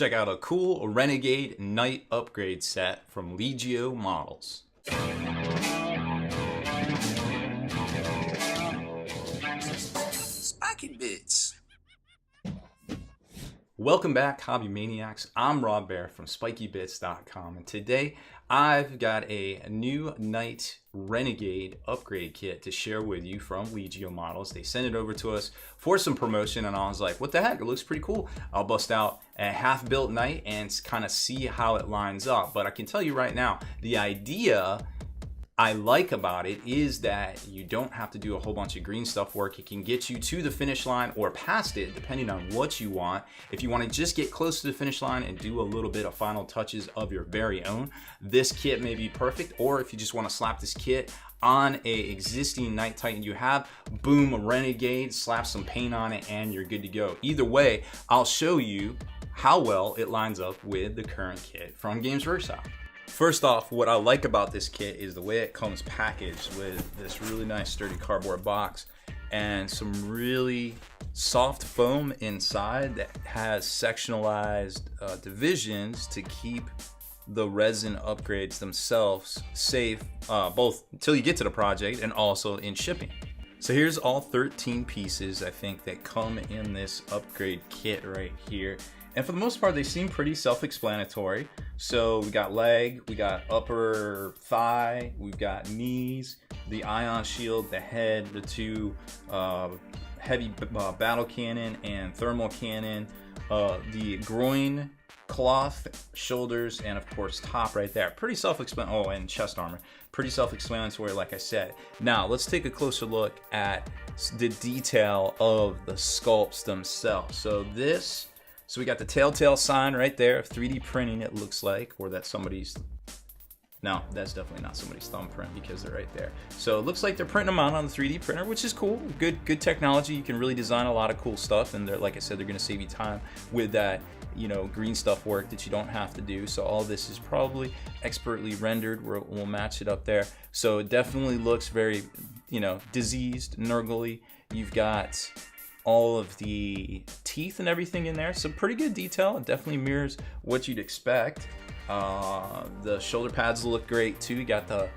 Check out a cool Renegade Night upgrade set from Legio Models. Spiky bits. Welcome back, Hobby Maniacs. I'm Rob Bear from SpikyBits.com, and today I've got a new Night Renegade upgrade kit to share with you from Legio Models. They sent it over to us for some promotion, and I was like, what the heck? It looks pretty cool. I'll bust out a half-built Night and kind of see how it lines up. But I can tell you right now, the idea I like about it is that you don't have to do a whole bunch of green stuff work. It can get you to the finish line or past it, depending on what you want. If you want to just get close to the finish line and do a little bit of final touches of your very own, this kit may be perfect. Or if you just want to slap this kit on a existing Night Titan you have, boom, a Renegade, slap some paint on it, and you're good to go. Either way, I'll show you how well it lines up with the current kit from Games Workshop. First off, what I like about this kit is the way it comes packaged with this really nice sturdy cardboard box and some really soft foam inside that has sectionalized divisions to keep the resin upgrades themselves safe, both until you get to the project and also in shipping. So here's all 13 pieces I think that come in this upgrade kit right here. And for the most part, they seem pretty self-explanatory. So we got leg, we got upper thigh, we've got knees, the ion shield, the head, the two heavy battle cannon and thermal cannon, the groin cloth, shoulders, and of course top right there. Pretty self-explanatory. Oh, and chest armor. Pretty self-explanatory, like I said. Now let's take a closer look at the detail of the sculpts themselves. So we got the telltale sign right there of 3D printing, it looks like, or that somebody's, no, that's definitely not somebody's thumbprint because they're right there. So it looks like they're printing them out on the 3D printer, which is cool. Good technology. You can really design a lot of cool stuff, and they're, like I said, they're going to save you time with that, you know, green stuff work that you don't have to do. So all this is probably expertly rendered. We'll match it up there. So it definitely looks very, you know, diseased, nurgly. You've got all of the teeth and everything in there, so pretty good detail. It definitely mirrors what you'd expect. The shoulder pads look great too. You got the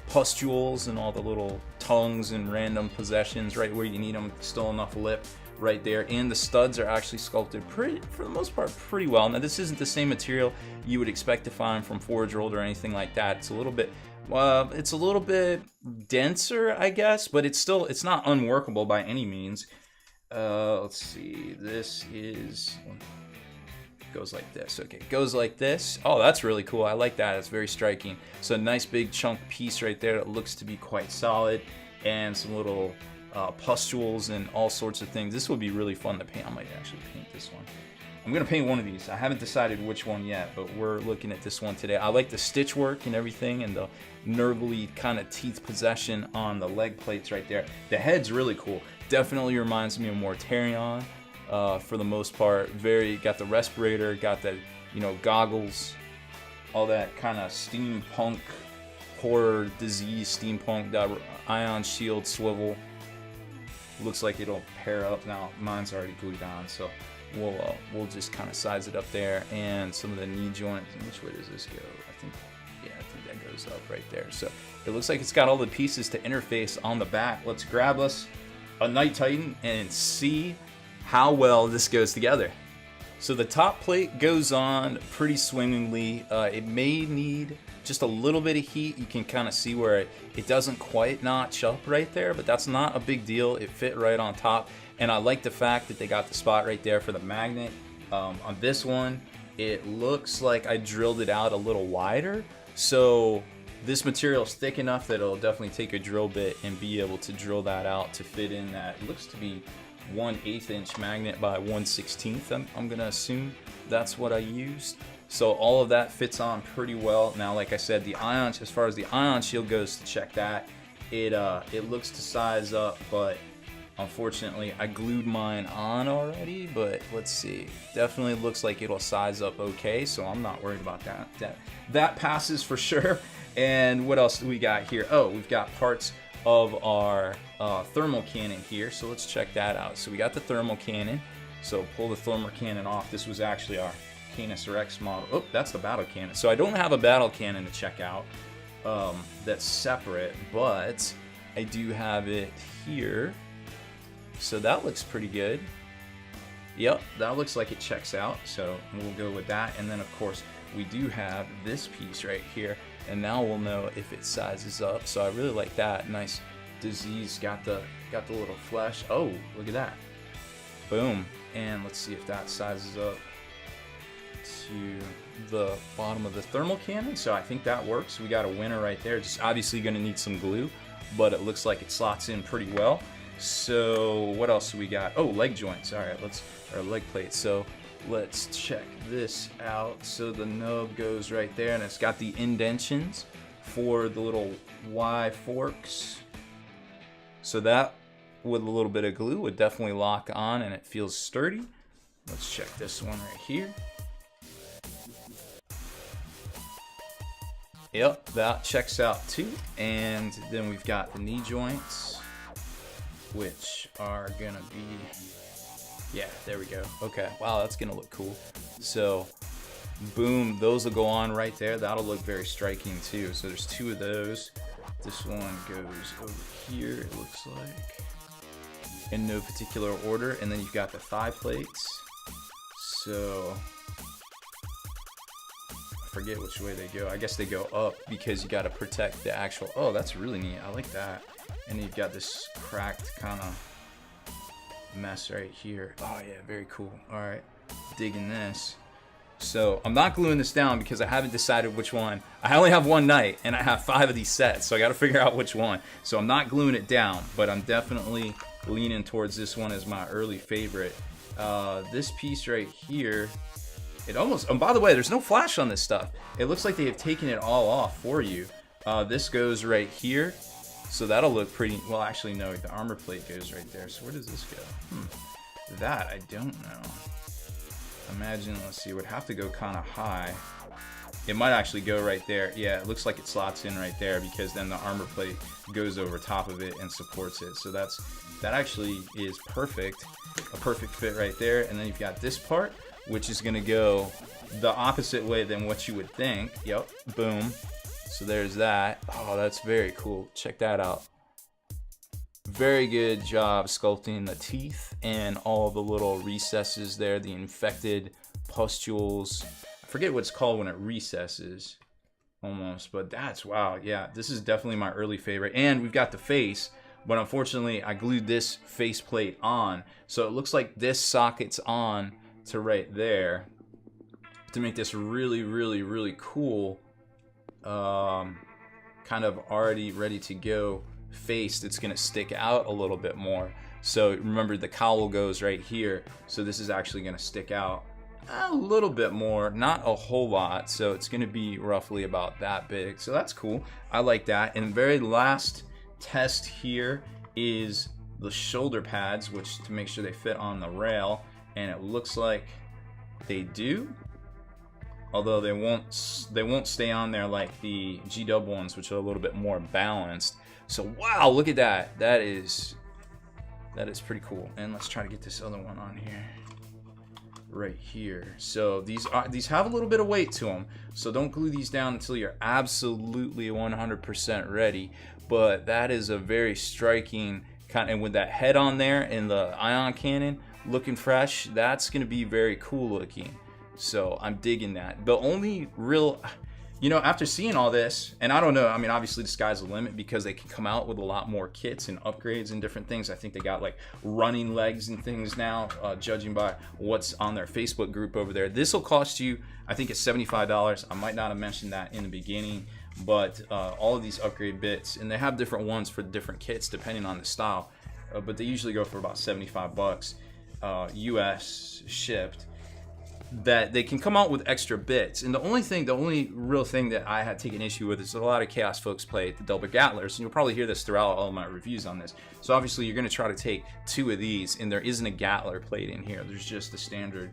pustules and all the little tongues and random possessions right where you need them. Still enough lip right there, and the studs are actually sculpted pretty, for the most part, pretty well. Now this isn't the same material you would expect to find from Forge World or anything like that. It's a little bit denser, I guess, but it's not unworkable by any means. Let's see, this goes like this. Okay, goes like this. Oh, that's really cool. I like that. It's very striking. So a nice big chunk piece right there that looks to be quite solid, and some little pustules and all sorts of things. This would be really fun to paint. I might actually paint this one. I'm gonna paint one of these. I haven't decided which one yet, but we're looking at this one today. I like the stitch work and everything, and the nervily kind of teeth possession on the leg plates right there. The head's really cool. Definitely reminds me of Mortarion for the most part. Got the respirator, got the, you know, goggles, all that kind of steampunk horror disease steampunk. That ion shield swivel looks like it'll pair up. Now mine's already glued on, so we'll just kind of size it up there. And some of the knee joints. Which way does this go? I think that goes up right there. So it looks like it's got all the pieces to interface on the back. Let's grab us a Night Titan and see how well this goes together. So the top plate goes on pretty swimmingly. It may need just a little bit of heat. You can kind of see where it doesn't quite notch up right there, but that's not a big deal. It fit right on top, and I like the fact that they got the spot right there for the magnet. On this one, it looks like I drilled it out a little wider, so this material is thick enough that it'll definitely take a drill bit and be able to drill that out to fit in that. It looks to be 1/8 inch magnet by 1/16. I'm gonna assume that's what I used. So all of that fits on pretty well. Now, like I said, as far as the ion shield goes, to check that, it looks to size up, but unfortunately I glued mine on already. But let's see, definitely looks like it'll size up okay, so I'm not worried about that. That passes for sure. And what else do we got here? Oh, we've got parts of our thermal cannon here, so let's check that out. So we got the thermal cannon, so pull the thermal cannon off. This was actually our Canis Rex model. Oh, that's the battle cannon. So I don't have a battle cannon to check out that's separate, but I do have it here. So that looks pretty good. Yep, that looks like it checks out. So we'll go with that. And then of course we do have this piece right here. And now we'll know if it sizes up. So I really like that. Nice disease. Got the little flesh. Oh, look at that. Boom. And let's see if that sizes up to the bottom of the thermal cannon. So I think that works. We got a winner right there. Just obviously going to need some glue, but it looks like it slots in pretty well. So what else do we got? Oh, leg joints. All right, or leg plates. So let's check this out. So the nub goes right there, and it's got the indentions for the little Y forks. So that, with a little bit of glue, would definitely lock on, and it feels sturdy. Let's check this one right here. Yep, that checks out too. And then we've got the knee joints, which are gonna be, yeah, there we go. Okay, wow, that's gonna look cool. So boom, those will go on right there. That'll look very striking too. So there's two of those. This one goes over here, it looks like, in no particular order. And then you've got the thigh plates. So I forget which way they go. I guess they go up because you got to protect the actual, oh, that's really neat. I like that. And you've got this cracked kind of mess right here. Oh yeah, very cool. All right, digging this. So I'm not gluing this down because I haven't decided which one. I only have one night and I have 5 of these sets, so I got to figure out which one. So I'm not gluing it down, but I'm definitely leaning towards this one as my early favorite. This piece right here, it almost, and by the way, there's no flash on this stuff. It looks like they have taken it all off for you. This goes right here, so that'll look pretty, well actually no, the armor plate goes right there. So where does this go? That I don't know. Imagine, let's see, it would have to go kind of high. It might actually go right there. Yeah, it looks like it slots in right there because then the armor plate goes over top of it and supports it. So that actually is perfect. A perfect fit right there. And then you've got this part, which is gonna go the opposite way than what you would think. Yep, boom. So there's that. Oh, that's very cool. Check that out. Very good job sculpting the teeth and all the little recesses there, the infected pustules. I forget what it's called when it recesses almost, but that's, wow, yeah, this is definitely my early favorite. And we've got the face, but unfortunately I glued this face plate on, so it looks like this socket's on to right there to make this really, really, really cool, kind of already ready to go face that's going to stick out a little bit more. So remember, the cowl goes right here, so this is actually going to stick out a little bit more, not a whole lot, so it's going to be roughly about that big. So that's cool, I like that. And the very last test here is the shoulder pads, which to make sure they fit on the rail, and it looks like they do, although they won't stay on there like the G-Dub ones, which are a little bit more balanced. So wow, look at that. That is pretty cool. And let's try to get this other one on here, right here. So these have a little bit of weight to them, so don't glue these down until you're absolutely 100% ready. But that is a very striking kind, and with that head on there and the ion cannon looking fresh, that's gonna be very cool looking. So I'm digging that. The only real, you know, after seeing all this, and I don't know, I mean, obviously the sky's the limit because they can come out with a lot more kits and upgrades and different things. I think they got like running legs and things now, judging by what's on their Facebook group over there. This will cost you, I think it's $75. I might not have mentioned that in the beginning, but all of these upgrade bits, and they have different ones for different kits depending on the style, but they usually go for about 75 bucks, US shipped. That they can come out with extra bits. And the only real thing that I had taken issue with is a lot of Chaos folks play the double Gattlers, and you'll probably hear this throughout all of my reviews on this. So obviously you're going to try to take 2 of these, and there isn't a Gatler plate in here. There's just the standard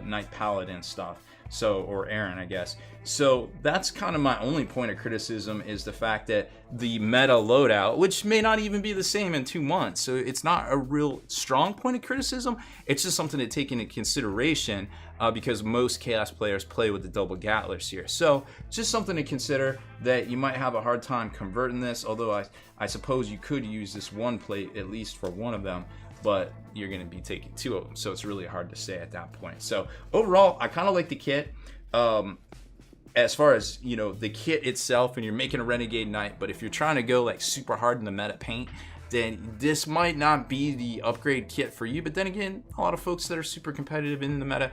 Knight Paladin stuff. So, or Aaron, I guess. So that's kind of my only point of criticism, is the fact that the meta loadout, which may not even be the same in 2 months, so it's not a real strong point of criticism. It's just something to take into consideration, because most Chaos players play with the double Gattlers here. So just something to consider, that you might have a hard time converting this, although I suppose you could use this one plate at least for one of them, but you're going to be taking 2 of them, so it's really hard to say at that point. So overall, I kind of like the kit. As far as, you know, the kit itself, and you're making a Renegade Knight, but if you're trying to go like super hard in the meta paint, then this might not be the upgrade kit for you. But then again, a lot of folks that are super competitive in the meta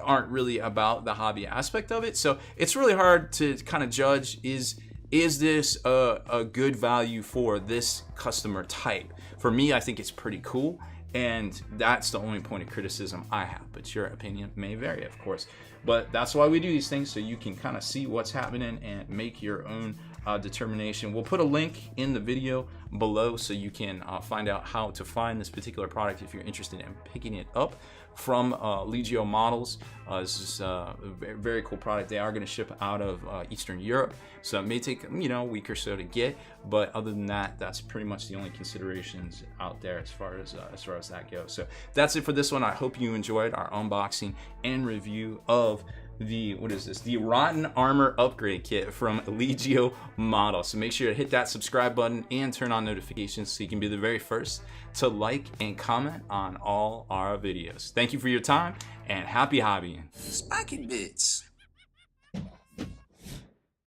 aren't really about the hobby aspect of it, so it's really hard to kind of judge, is this a good value for this customer type? For me, I think it's pretty cool, and that's the only point of criticism I have, but your opinion may vary, of course. But that's why we do these things, so you can kind of see what's happening and make your own determination. We'll put a link in the video below so you can find out how to find this particular product if you're interested in picking it up from Legio Models. This is a very cool product. They are going to ship out of Eastern Europe, so it may take, you know, a week or so to get, but other than that, that's pretty much the only considerations out there as far as that goes. So that's it for this one. I hope you enjoyed our unboxing and review of the, what is this, the Rotten Armor upgrade kit from Legio Models. So make sure to hit that subscribe button and turn on notifications so you can be the very first to like and comment on all our videos. Thank you for your time, and happy hobbying. Spiky bits.